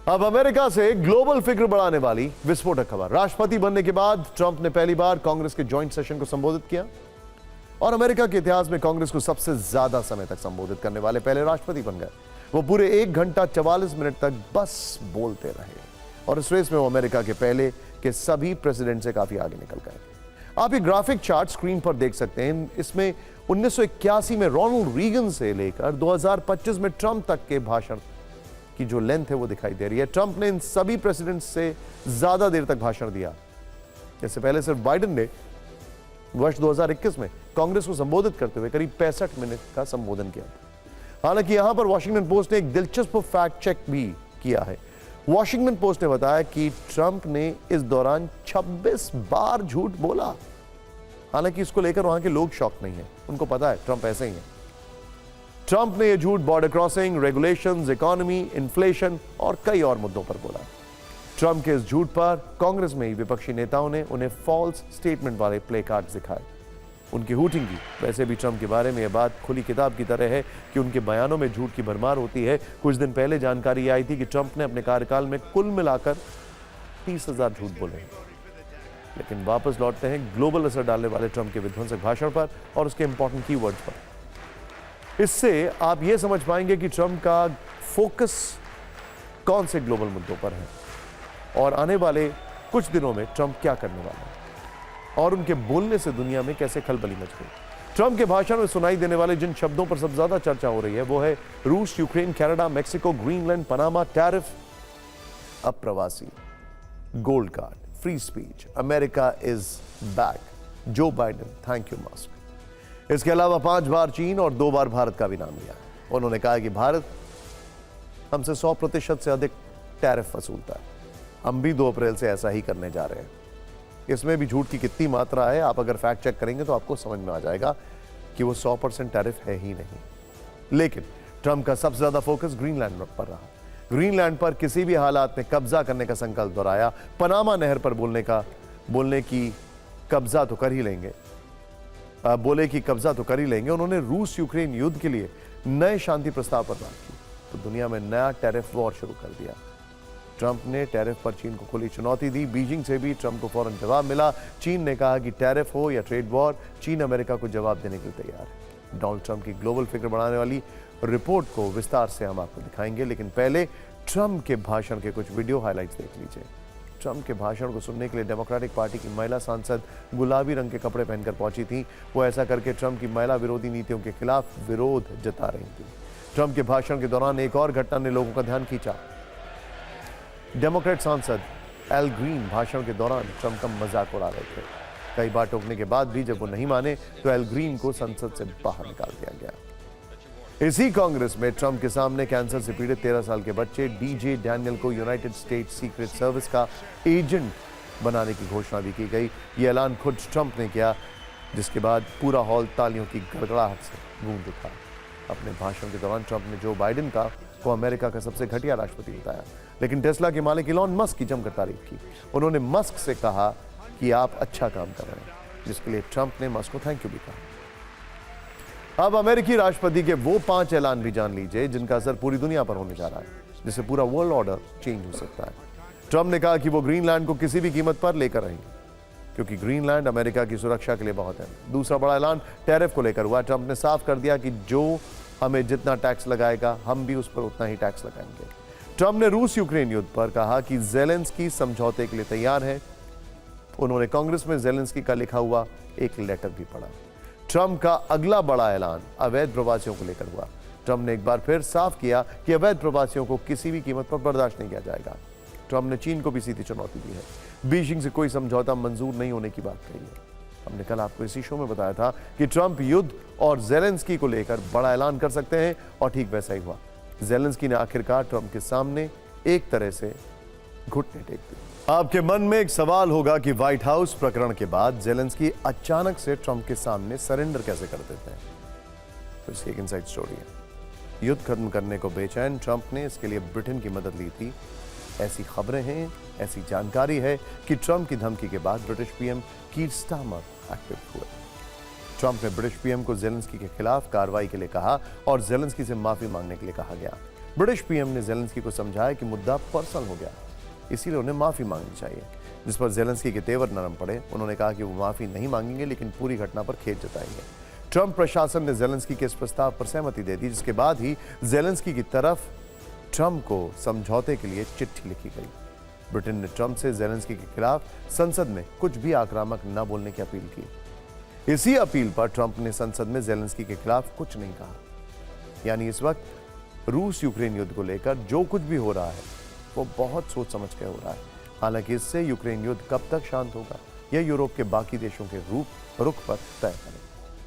अब अमेरिका से ग्लोबल फिक्र बढ़ाने वाली विस्फोटक खबर। राष्ट्रपति बनने के बाद ट्रंप ने पहली बार कांग्रेस के जॉइंट सेशन को संबोधित किया और अमेरिका के इतिहास में कांग्रेस को सबसे ज्यादा समय तक संबोधित करने वाले पहले राष्ट्रपति बन गए। वो पूरे 1 घंटा 44 मिनट तक बस बोलते रहे और इस रेस में वो अमेरिका के पहले के सभी प्रेसिडेंट से काफी आगे निकल गए। आप ये ग्राफिक चार्ट स्क्रीन पर देख सकते हैं। इसमें 1981 में रोनाल्ड रीगन से लेकर 2025 में ट्रंप तक के भाषण की जो लेंथ है वो दिखाई दे रही है। ट्रंप ने इन सभी प्रेसिडेंट से ज्यादा देर तक भाषण दिया। इससे पहले सिर्फ बाइडेन ने वर्ष 2021 में कांग्रेस को संबोधित करते हुए करीब 65 मिनट का संबोधन किया था। हालांकि यहां पर वॉशिंगटन पोस्ट ने एक दिलचस्प फैक्ट चेक भी किया है। वॉशिंगटन पोस्ट ने बताया कि ट्रंप ने इस दौरान 26 बार झूठ बोला। हालांकि इसको लेकर वहां के लोग शॉक नहीं है, उनको पता है ट्रंप ऐसे ही है। ट्रंप ने यह झूठ border crossing, regulations, economy, inflation और कई और मुद्दों पर बोला। ट्रंप के इस झूठ पर कांग्रेस में ही विपक्षी नेताओं ने उन्हें फॉल्स स्टेटमेंट वाले प्ले कार्ड दिखाए। उनकी हूटिंग की। वैसे भी ट्रंप के बारे में यह बात खुली किताब की तरह है कि उनके बयानों में झूठ की भरमार होती है। कुछ दिन पहले जानकारी आई थी कि ट्रंप ने अपने कार्यकाल में कुल मिलाकर 30,000 झूठ बोले। लेकिन वापस लौटते हैं ग्लोबल असर डालने वाले ट्रंप के विध्वंसक भाषण पर और उसके इंपॉर्टेंट कीवर्ड्स पर। इससे आप यह समझ पाएंगे कि ट्रंप का फोकस कौन से ग्लोबल मुद्दों पर है और आने वाले कुछ दिनों में ट्रंप क्या करने वाला है और उनके बोलने से दुनिया में कैसे खलबली मच गई। ट्रंप के भाषण में सुनाई देने वाले जिन शब्दों पर सबसे ज्यादा चर्चा हो रही है वो है रूस, Ukraine, Canada, Mexico, Greenland, Panama, tariff, अप्रवासी, gold card, free speech, America is back, Joe Biden, thank you mask. इसके अलावा 5 बार चीन और 2 बार भारत का भी नाम लिया। उन्होंने कहा कि भारत हमसे 100% से अधिक टैरिफ वसूलता है। हम भी 2 अप्रैल से ऐसा ही करने जा रहे हैं। इसमें भी झूठ की कितनी मात्रा है, आप अगर फैक्ट चेक करेंगे तो आपको समझ में आ जाएगा कि वो 100% टैरिफ है ही नहीं। लेकिन ट्रंप का सबसे ज्यादा फोकस ग्रीनलैंड पर रहा। ग्रीनलैंड पर किसी भी हालात में कब्जा करने का संकल्प दोहराया। पनामा नहर पर बोले कि कब्जा तो कर ही लेंगे। उन्होंने रूस यूक्रेन युद्ध के लिए नए शांति प्रस्ताव पर बात की तो दुनिया में नया टैरिफ वॉर शुरू कर दिया। ट्रंप ने टैरिफ पर चीन को खुली चुनौती दी। बीजिंग से भी ट्रंप को फौरन जवाब मिला। चीन ने कहा कि टैरिफ हो या ट्रेड वॉर, चीन अमेरिका को जवाब देने के लिए तैयार है। डोनाल्ड ट्रंप की ग्लोबल फिक्र बढ़ाने वाली रिपोर्ट को विस्तार से हम आपको दिखाएंगे, लेकिन पहले ट्रंप के भाषण के कुछ वीडियो हाइलाइट्स देख लीजिए। ट्रंप के भाषण को सुनने के लिए डेमोक्रेटिक पार्टी की महिला सांसद गुलाबी रंग के कपड़े पहनकर पहुंची थी। वो ऐसा करके ट्रंप की महिला विरोधी नीतियों के खिलाफ विरोध जता रही थी। ट्रंप के भाषण के दौरान एक और घटना ने लोगों का ध्यान खींचा। डेमोक्रेट सांसद एल ग्रीन भाषण के दौरान ट्रंप का मजाक उड़ा रहे थे। कई बार टोकने के बाद भी जब वो नहीं माने तो एल ग्रीन को संसद से बाहर निकाल दिया गया। इसी कांग्रेस में ट्रंप के सामने कैंसर से पीड़ित 13 साल के बच्चे डीजे डैनियल को यूनाइटेड स्टेट्स सीक्रेट सर्विस का एजेंट बनाने की घोषणा भी की गई। ये ऐलान खुद ट्रंप ने किया, जिसके बाद पूरा हॉल तालियों की गड़गड़ाहट से गूंज उठा। अपने भाषण के दौरान ट्रंप ने जो बाइडेन को अमेरिका का सबसे घटिया राष्ट्रपति बताया, लेकिन टेस्ला के मालिक इलॉन मस्क की जमकर तारीफ की। उन्होंने मस्क से कहा कि आप अच्छा काम कर रहे हैं, जिसके लिए ट्रंप ने मस्क को थैंक यू भी कहा। अब अमेरिकी राष्ट्रपति के वो 5 ऐलान भी जान लीजिए जिनका असर पूरी दुनिया पर होने जा रहा है, जिससे पूरा वर्ल्ड ऑर्डर चेंज हो सकता है। ट्रंप ने कहा कि वो ग्रीनलैंड को किसी भी कीमत पर लेकर रहेंगे, क्योंकि ग्रीनलैंड अमेरिका की सुरक्षा के लिए बहुत है। दूसरा बड़ा ऐलान टैरिफ को लेकर हुआ। ट्रंप ने साफ कर दिया कि जो हमें जितना टैक्स लगाएगा हम भी उस पर उतना ही टैक्स लगाएंगे। ट्रंप ने रूस यूक्रेन युद्ध पर कहा कि ज़ेलेंस्की समझौते के लिए तैयार है। उन्होंने कांग्रेस में ज़ेलेंस्की का लिखा हुआ एक लेटर भी पढ़ा। ट्रंप का अगला बड़ा ऐलान अवैध प्रवासियों को लेकर हुआ। ट्रंप ने एक बार फिर साफ किया कि अवैध प्रवासियों को किसी भी कीमत पर बर्दाश्त नहीं किया जाएगा। ट्रंप ने चीन को भी सीधी चुनौती दी है। बीजिंग से कोई समझौता मंजूर नहीं होने की बात कही है। हमने कल आपको इसी शो में बताया था कि ट्रंप युद्ध और ज़ेलेंस्की को लेकर बड़ा ऐलान कर सकते हैं और ठीक वैसा ही हुआ। ज़ेलेंस्की ने आखिरकार ट्रंप के सामने एक तरह से घुटने टेक दिए। आपके मन में एक सवाल होगा कि व्हाइट हाउस प्रकरण के बाद ज़ेलेंस्की अचानक से ट्रंप के सामने सरेंडर कैसे कर देते हैं। तो इसकी एक इनसाइड स्टोरी है। युद्ध खत्म करने को बेचैन ट्रंप ने इसके लिए ब्रिटेन की मदद ली थी। ऐसी खबरें हैं, ऐसी जानकारी है कि ट्रंप की धमकी के बाद British PM Keir Starmer active हुए। ट्रंप ने ब्रिटिश पीएम को ज़ेलेंस्की के खिलाफ कार्रवाई के लिए कहा और ज़ेलेंस्की से माफी मांगने के लिए कहा गया। ब्रिटिश पीएम ने जेलेंस्की को समझाया कि मुद्दा पर्सनल हो गया, इसीलिए उन्हें माफी मांगनी चाहिए, जिस पर जेलेंस्की के तेवर नरम पड़े। उन्होंने कहा कि वो माफी नहीं मांगेंगे, लेकिन पूरी घटना पर खेद जताएंगे। ट्रंप प्रशासन ने जेलेंस्की के इस प्रस्ताव पर सहमति दे दी, जिसके बाद ही जेलेंस्की की तरफ ट्रंप को समझौते के लिए चिट्ठी लिखी गई। ब्रिटेन ने ट्रंप से जेलेंस्की के खिलाफ संसद में कुछ भी आक्रामक न बोलने की अपील की। इसी अपील पर ट्रंप ने संसद में जेलेंस्की के खिलाफ कुछ नहीं कहा। यानी इस वक्त रूस यूक्रेन युद्ध को लेकर जो कुछ भी हो रहा है वो बहुत सोच समझ के हो रहा है। हालांकि इससे यूक्रेन युद्ध कब तक शांत होगा, यह यूरोप के बाकी देशों के रुख पर तय करेगा।